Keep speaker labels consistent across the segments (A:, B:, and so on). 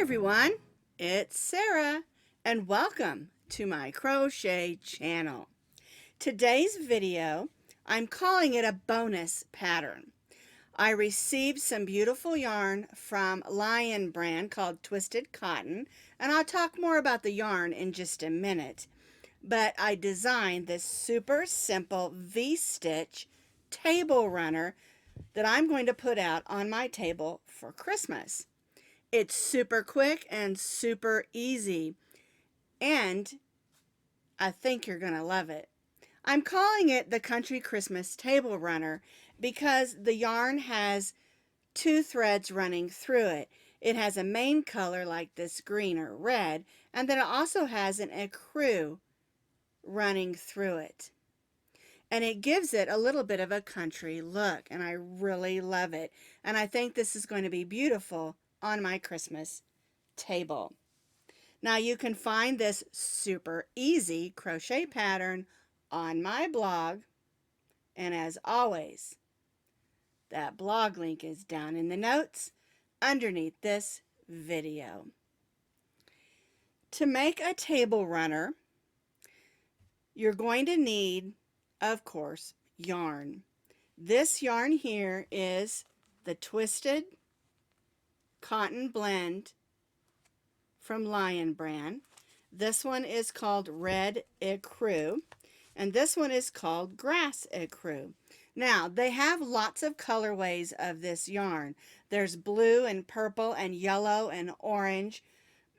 A: everyone, it's Sarah and welcome to my crochet channel. Today's video, I'm calling it a bonus pattern. I received some beautiful yarn from Lion brand called Twisted Cotton, and I'll talk more about the yarn in just a minute. But I designed this super simple V-stitch table runner that I'm going to put out on my table for Christmas. It's super quick and super easy, and I think you're going to love it. I'm calling it the Country Christmas Table Runner because the yarn has two threads running through it. It has a main color like this green or red, and then it also has an ecru running through it. And it gives it a little bit of a country look, and I really love it. And I think this is going to be beautiful on my Christmas table. Now you can find this super easy crochet pattern on my blog, and as always, that blog link is down in the notes underneath this video. To make a table runner, you're going to need, of course, yarn. This yarn here is the Twisted Cotton Blend from Lion brand. This one is called Red Ecru, and this one is called Grass Ecru. Now, they have lots of colorways of this yarn. There's blue and purple and yellow and orange,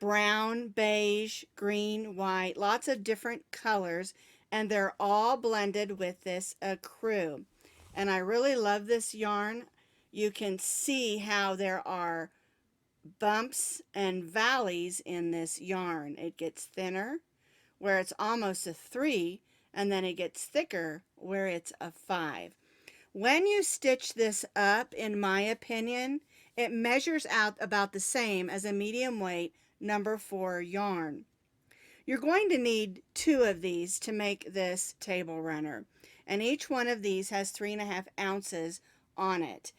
A: brown, beige, green, white, lots of different colors, and they're all blended with this ecru. And I really love this yarn. You can see how there are bumps and valleys in this yarn. It gets thinner where it's almost a 3, and then it gets thicker where it's a 5. When you stitch this up, in my opinion, it measures out about the same as a medium weight number 4 yarn. You're going to need 2 of these to make this table runner, and each one of these has 3.5 ounces on it,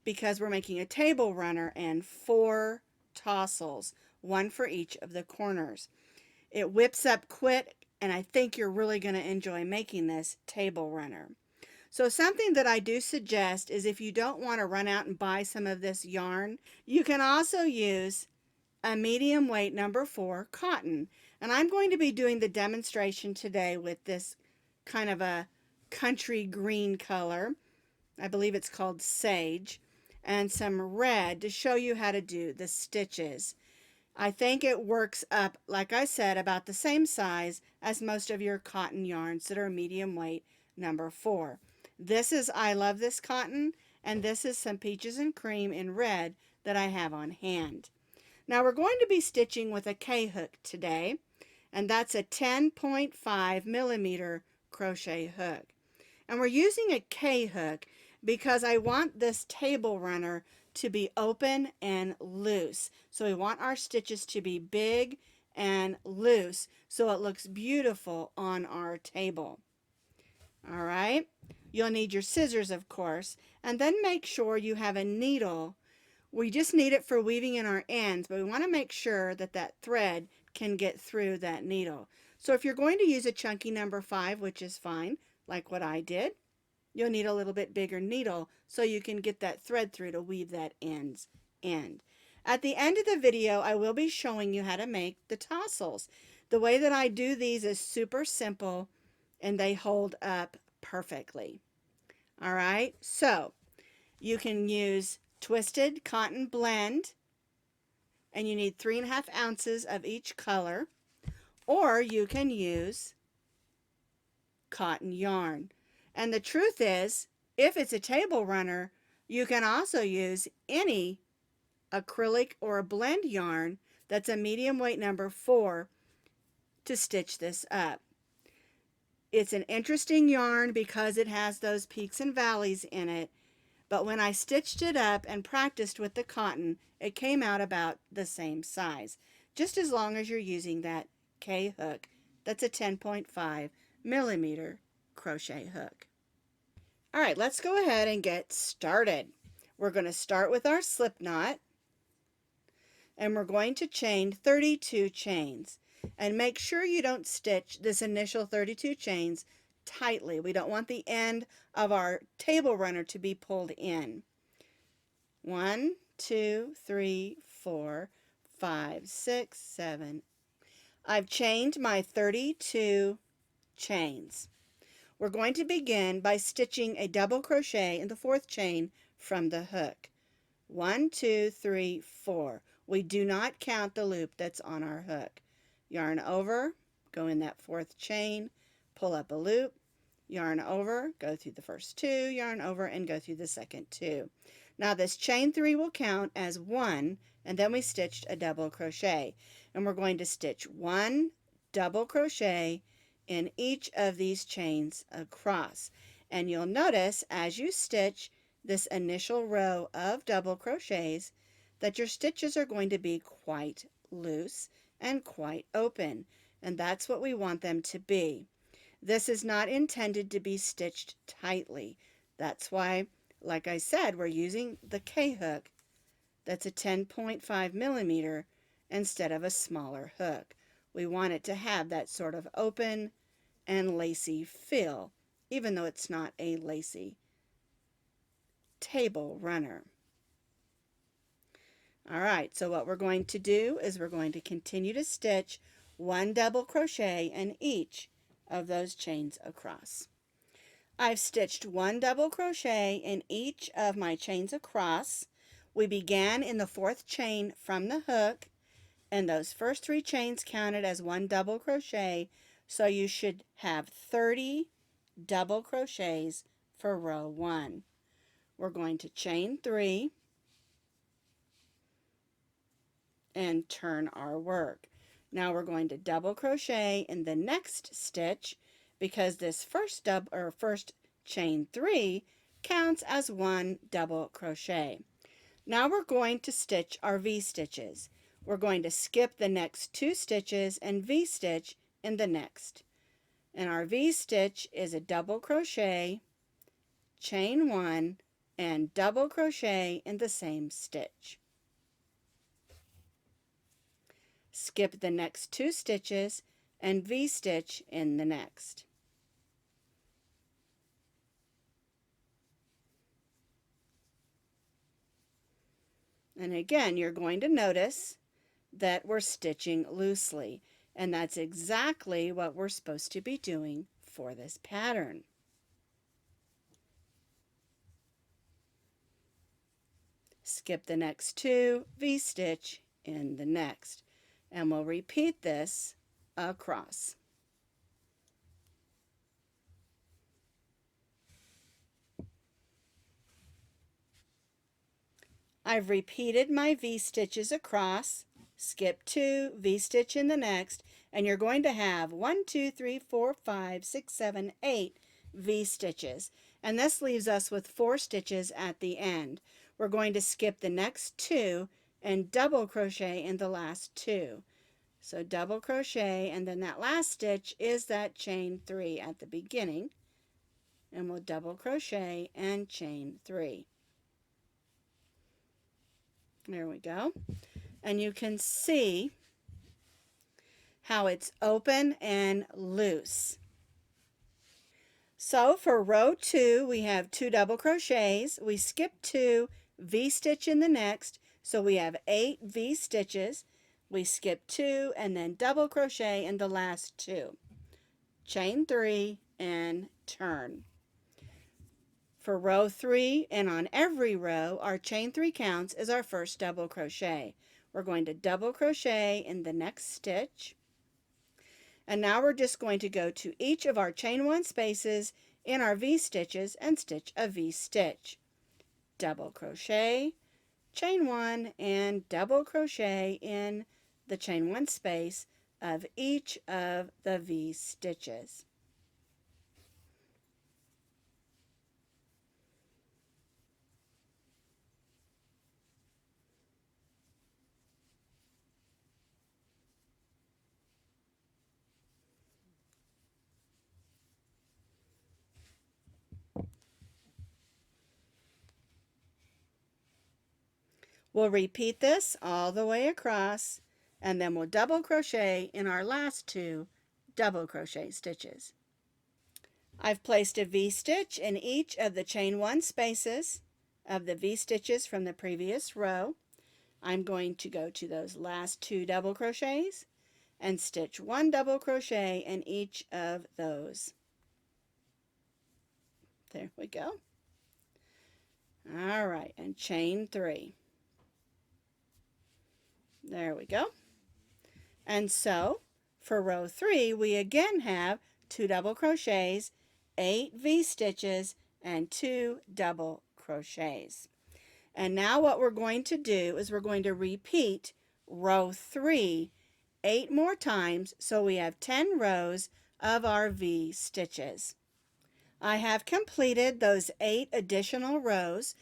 A: because we're making a table runner and 4 tassels, 1 for each of the corners. It whips up quick, and I think you're really going to enjoy making this table runner. So something that I do suggest is, if you don't want to run out and buy some of this yarn, you can also use a medium weight number 4 cotton. And I'm going to be doing the demonstration today with this kind of a country green color. I believe it's called Sage, and some red to show you how to do the stitches. I think it works up, like I said, about the same size as most of your cotton yarns that are medium weight number 4. This is I Love This Cotton, and this is some Peaches and Cream in red that I have on hand. Now we're going to be stitching with a K-hook today, and that's a 10.5 millimeter crochet hook. And we're using a K-hook because I want this table runner to be open and loose. So we want our stitches to be big and loose so it looks beautiful on our table. All right, you'll need your scissors, of course, and then make sure you have a needle. We just need it for weaving in our ends, but we want to make sure that that thread can get through that needle. So if you're going to use a chunky number 5, which is fine, like what I did, you'll need a little bit bigger needle so you can get that thread through to weave that end. At the end of the video, I will be showing you how to make the tassels. The way that I do these is super simple, and they hold up perfectly. All right, so you can use Twisted Cotton Blend, and you need 3.5 ounces of each color, or you can use cotton yarn. And the truth is, if it's a table runner, you can also use any acrylic or a blend yarn that's a medium weight number 4 to stitch this up. It's an interesting yarn because it has those peaks and valleys in it, but when I stitched it up and practiced with the cotton, it came out about the same size, just as long as you're using that K hook. That's a 10.5 millimeter crochet hook. All right, let's go ahead and get started. We're going to start with our slip knot. and we're going to chain 32 chains. And make sure you don't stitch this initial 32 chains tightly. We don't want the end of our table runner to be pulled in. 1, 2, 3, 4, 5, 6, 7. I've chained my 32 chains. We're going to begin by stitching a double crochet in the 4th chain from the hook. 1, 2, 3, 4. We do not count the loop that's on our hook. Yarn over, go in that 4th chain, pull up a loop, yarn over, go through the first 2, yarn over, and go through the second 2. Now this chain 3 will count as 1, and then we stitched a double crochet. And we're going to stitch 1 double crochet in each of these chains across. And you'll notice as you stitch this initial row of double crochets that your stitches are going to be quite loose and quite open, and that's what we want them to be. This is not intended to be stitched tightly. That's why, like I said, we're using the K hook that's a 10.5 millimeter instead of a smaller hook. We want it to have that sort of open and lacy feel, even though it's not a lacy table runner. All right, so what we're going to do is we're going to continue to stitch 1 double crochet in each of those chains across. I've stitched 1 double crochet in each of my chains across. We began in the 4th chain from the hook, and those first 3 chains counted as 1 double crochet, so you should have 30 double crochets for row 1. We're going to chain 3 and turn our work. Now we're going to double crochet in the next stitch because this first chain 3 counts as 1 double crochet. Now we're going to stitch our V-stitches. We're going to skip the next 2 stitches and V-stitch in the next. And our V-stitch is a double crochet, chain 1, and double crochet in the same stitch. Skip the next 2 stitches and V-stitch in the next. And again, you're going to notice that we're stitching loosely, and that's exactly what we're supposed to be doing for this pattern. Skip the next 2, V-stitch in the next, and we'll repeat this across. I've repeated my V-stitches across, skip 2, V-stitch in the next, and you're going to have 1, 2, 3, 4, 5, 6, 7, 8 V-stitches. And this leaves us with 4 stitches at the end. We're going to skip the next 2 and double crochet in the last 2. So double crochet, and then that last stitch is that chain 3 at the beginning. And we'll double crochet and chain 3. There we go. And you can see how it's open and loose. So for row 2, we have 2 double crochets. We skip 2, V-stitch in the next, so we have 8 V-stitches. We skip 2 and then double crochet in the last 2. Chain 3 and turn. For row 3 and on every row, our chain 3 counts as our first double crochet. We're going to double crochet in the next stitch. And now we're just going to go to each of our chain 1 spaces in our V-stitches and stitch a V-stitch. Double crochet, chain 1, and double crochet in the chain 1 space of each of the V-stitches. We'll repeat this all the way across, and then we'll double crochet in our last 2 double crochet stitches. I've placed a V-stitch in each of the chain 1 spaces of the V-stitches from the previous row. I'm going to go to those last 2 double crochets and stitch 1 double crochet in each of those. There we go. All right, and chain 3. There we go. And so for row 3, we again have 2 double crochets, 8 V-stitches, and 2 double crochets. And now what we're going to do is we're going to repeat row 3 8 more times, so we have 10 rows of our V-stitches. I have completed those 8 additional rows.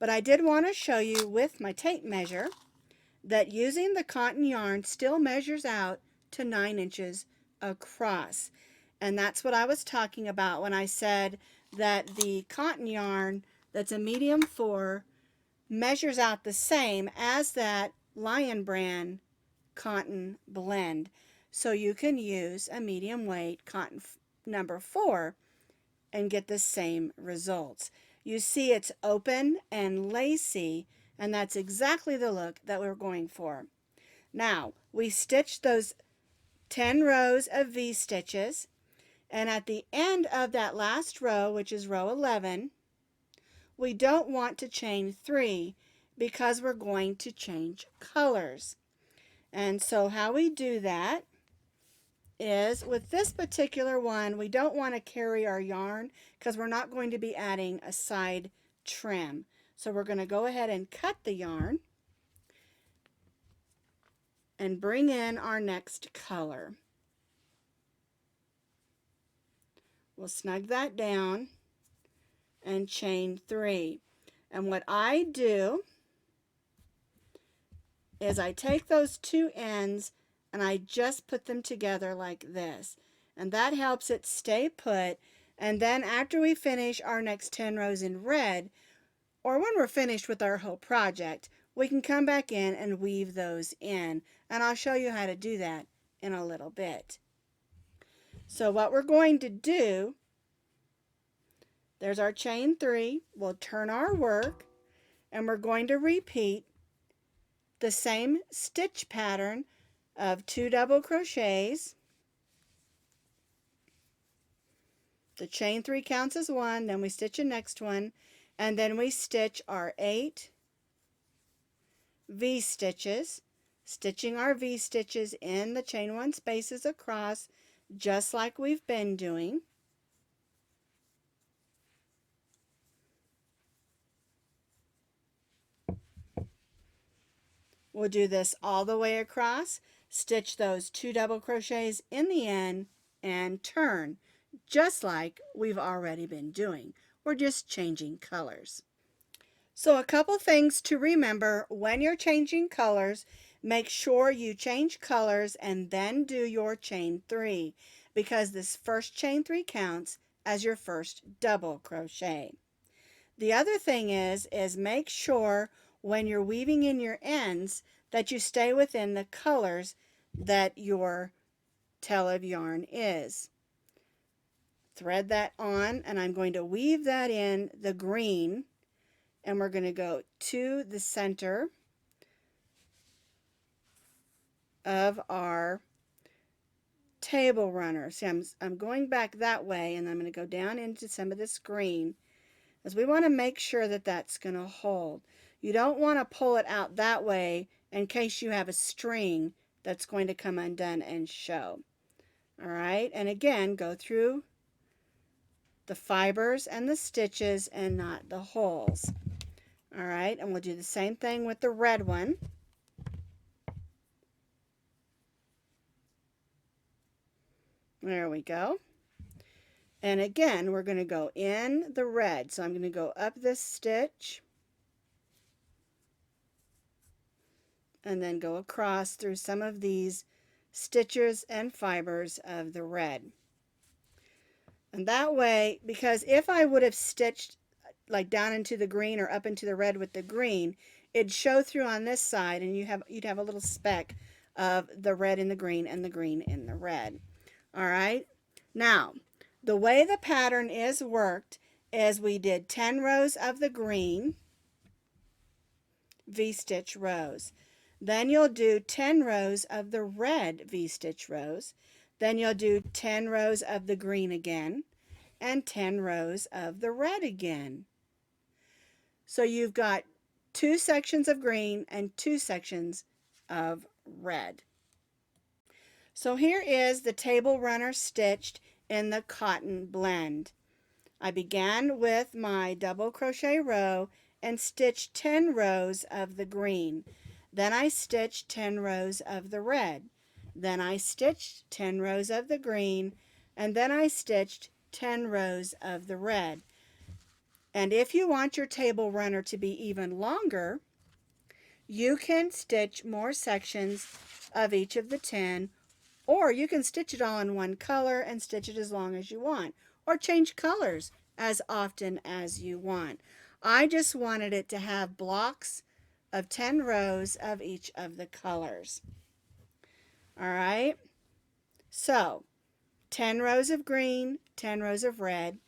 A: But I did want to show you with my tape measure that using the cotton yarn still measures out to 9 inches across. And that's what I was talking about when I said that the cotton yarn that's a medium 4 measures out the same as that Lion Brand cotton blend. So you can use a medium weight cotton number 4 and get the same results. You see it's open and lacy, and that's exactly the look that we're going for. Now, we stitched those 10 rows of V-stitches, and at the end of that last row, which is row 11, we don't want to chain 3 because we're going to change colors. And so how we do that is with this particular one, we don't want to carry our yarn because we're not going to be adding a side trim. So we're going to go ahead and cut the yarn and bring in our next color. We'll snug that down and chain 3. And what I do is I take those 2 ends and I just put them together like this. And that helps it stay put. And then after we finish our next 10 rows in red, or when we're finished with our whole project, we can come back in and weave those in. And I'll show you how to do that in a little bit. So what we're going to do, there's our chain 3. We'll turn our work and we're going to repeat the same stitch pattern of 2 double crochets. The chain 3 counts as 1, then we stitch a next one, and then we stitch our 8 V-stitches, stitching our V-stitches in the chain 1 spaces across, just like we've been doing. We'll do this all the way across, stitch those 2 double crochets in the end, and turn, just like we've already been doing. We're just changing colors. So a couple things to remember when you're changing colors. Make sure you change colors and then do your chain 3, because this first chain 3 counts as your first double crochet. The other thing is make sure when you're weaving in your ends that you stay within the colors that your tail of yarn is. Thread that on, and I'm going to weave that in the green, and we're going to go to the center of our table runner. See, I'm going back that way, and I'm going to go down into some of this green, as we want to make sure that that's going to hold. You don't want to pull it out that way in case you have a string that's going to come undone and show. All right, and again, go through the fibers and the stitches and not the holes. All right, and we'll do the same thing with the red one. There we go. And again, we're going to go in the red. So I'm going to go up this stitch and then go across through some of these stitches and fibers of the red. And that way, because if I would have stitched like down into the green or up into the red with the green, it'd show through on this side and you'd have a little speck of the red in the green and the green in the red. All right. Now, the way the pattern is worked is we did 10 rows of the green V-stitch rows. Then you'll do 10 rows of the red V-stitch rows. Then you'll do 10 rows of the green again and 10 rows of the red again. So you've got 2 sections of green and 2 sections of red. So here is the table runner stitched in the cotton blend. I began with my double crochet row and stitched 10 rows of the green. Then I stitched 10 rows of the red. Then I stitched 10 rows of the green, and then I stitched 10 rows of the red. And if you want your table runner to be even longer, you can stitch more sections of each of the 10, or you can stitch it all in one color and stitch it as long as you want, or change colors as often as you want. I just wanted it to have blocks of 10 rows of each of the colors. All right, so 10 rows of green, 10 rows of red,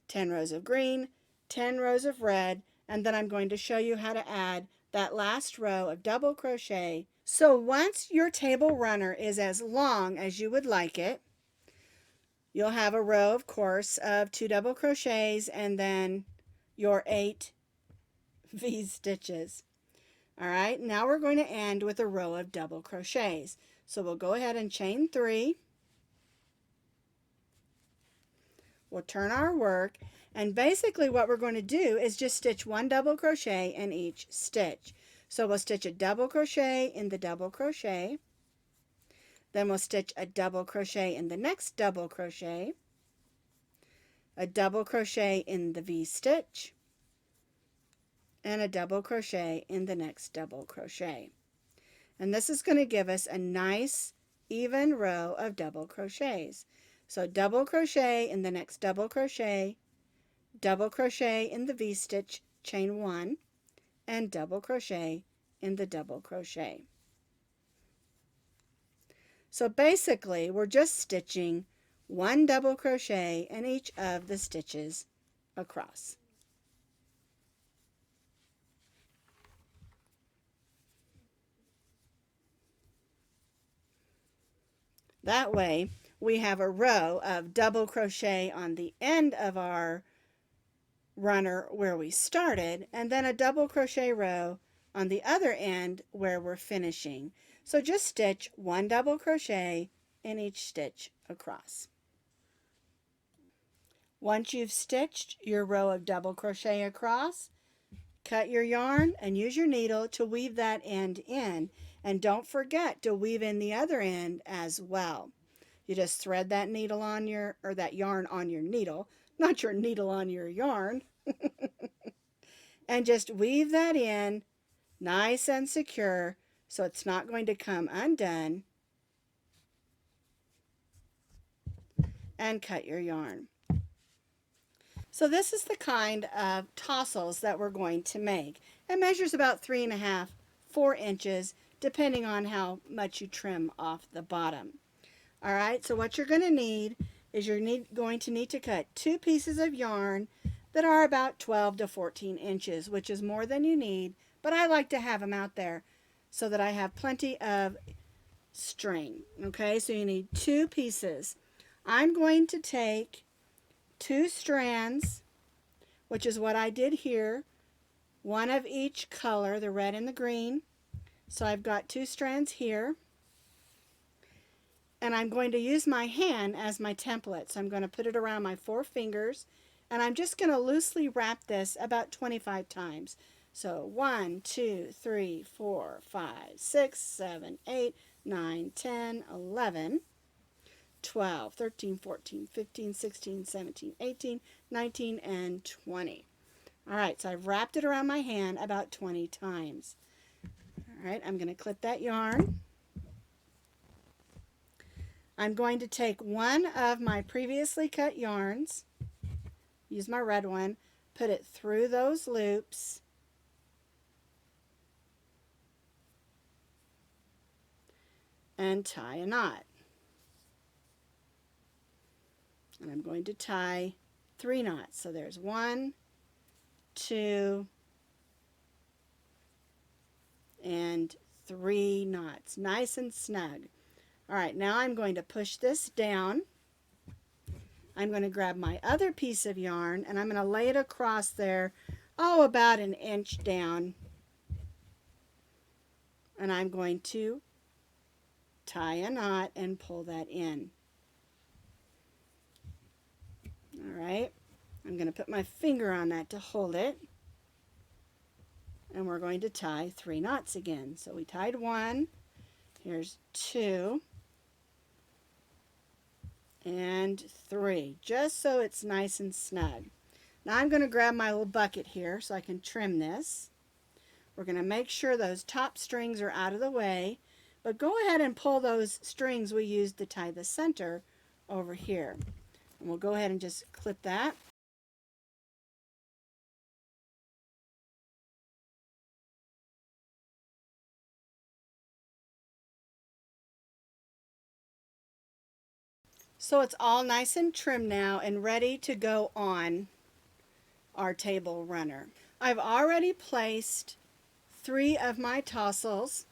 A: 10 rows of green, 10 rows of red, and then I'm going to show you how to add that last row of double crochet. So once your table runner is as long as you would like it, you'll have a row, of course, of 2 double crochets and then your 8 V stitches. All right, now we're going to end with a row of double crochets. So we'll go ahead and chain 3. We'll turn our work, and basically what we're going to do is just stitch 1 double crochet in each stitch. So we'll stitch a double crochet in the double crochet, then we'll stitch a double crochet in the next double crochet, a double crochet in the V-stitch, and a double crochet in the next double crochet. And this is going to give us a nice even row of double crochets. So double crochet in the next double crochet in the V-stitch, chain 1, and double crochet in the double crochet. So basically we're just stitching 1 double crochet in each of the stitches across. That way we have a row of double crochet on the end of our runner where we started, and then a double crochet row on the other end where we're finishing. So just stitch 1 double crochet in each stitch across. Once you've stitched your row of double crochet across, cut your yarn and use your needle to weave that end in. And don't forget to weave in the other end as well. You just thread that needle on your, or that yarn on your needle, not your needle on your yarn. And just weave that in nice and secure so it's not going to come undone. And cut your yarn. So this is the kind of tassels that we're going to make. It measures about 3.5, 4 inches, depending on how much you trim off the bottom. All right, so what you're going to need is going to need to cut 2 pieces of yarn that are about 12 to 14 inches, which is more than you need, but I like to have them out there so that I have plenty of string. Okay, so you need 2 pieces. I'm going to take 2 strands, which is what I did here, 1 of each color, the red and the green. So I've got 2 strands here, and I'm going to use my hand as my template. So I'm going to put it around my 4 fingers, and I'm just going to loosely wrap this about 25 times. So 1, 2, 3, 4, 5, 6, 7, 8, 9, 10, 11, 12, 13, 14, 15, 16, 17, 18, 19, and 20. All right, so I've wrapped it around my hand about 20 times. All right, I'm going to clip that yarn. I'm going to take one of my previously cut yarns, use my red one, put it through those loops, and tie a knot. And I'm going to tie 3 knots. So there's 1, 2, and 3 knots. Nice and snug. All right, now I'm going to push this down. I'm going to grab my other piece of yarn and I'm going to lay it across there, about an inch down. And I'm going to tie a knot and pull that in. All right, I'm going to put my finger on that to hold it. And we're going to tie 3 knots again. So we tied 1, here's 2, and 3, just so it's nice and snug. Now I'm going to grab my little bucket here so I can trim this. We're going to make sure those top strings are out of the way, but go ahead and pull those strings we used to tie the center over here. And we'll go ahead and just clip that. So it's all nice and trimmed now and ready to go on our table runner. I've already placed 3 of my tassels,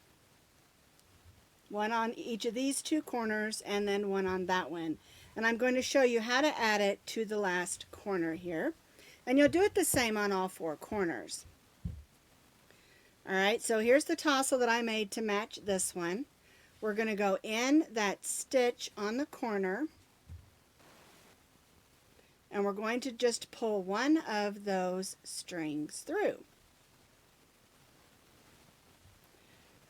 A: one on each of these 2 corners and then one on that one. And I'm going to show you how to add it to the last corner here. And you'll do it the same on all 4 corners. Alright, so here's the tassel that I made to match this one. We're going to go in that stitch on the corner, and we're going to just pull one of those strings through.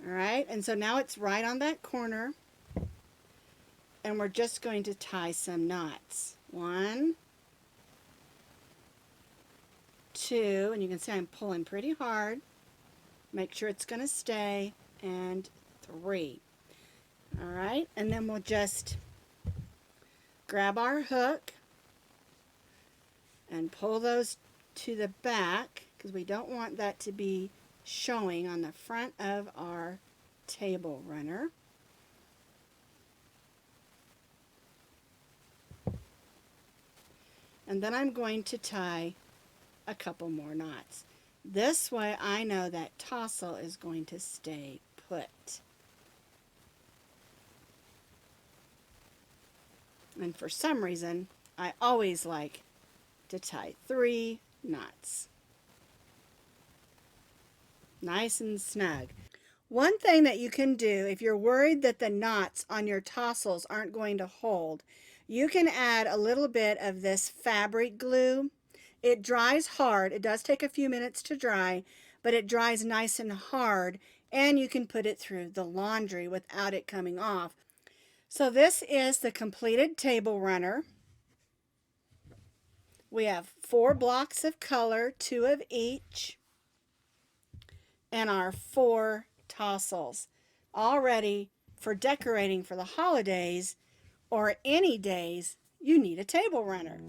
A: Alright, and so now it's right on that corner, and we're just going to tie some knots. 1, 2, and you can see I'm pulling pretty hard. Make sure it's going to stay, and 3. Alright, and then we'll just grab our hook and pull those to the back because we don't want that to be showing on the front of our table runner. And then I'm going to tie a couple more knots. This way I know that tassel is going to stay put. And for some reason, I always like to tie 3 knots. Nice and snug. One thing that you can do if you're worried that the knots on your tassels aren't going to hold, you can add a little bit of this fabric glue. It dries hard. It does take a few minutes to dry, but it dries nice and hard, and you can put it through the laundry without it coming off. So this is the completed table runner. We have 4 blocks of color, 2 of each, and our 4 tassels, all ready for decorating for the holidays or any days you need a table runner.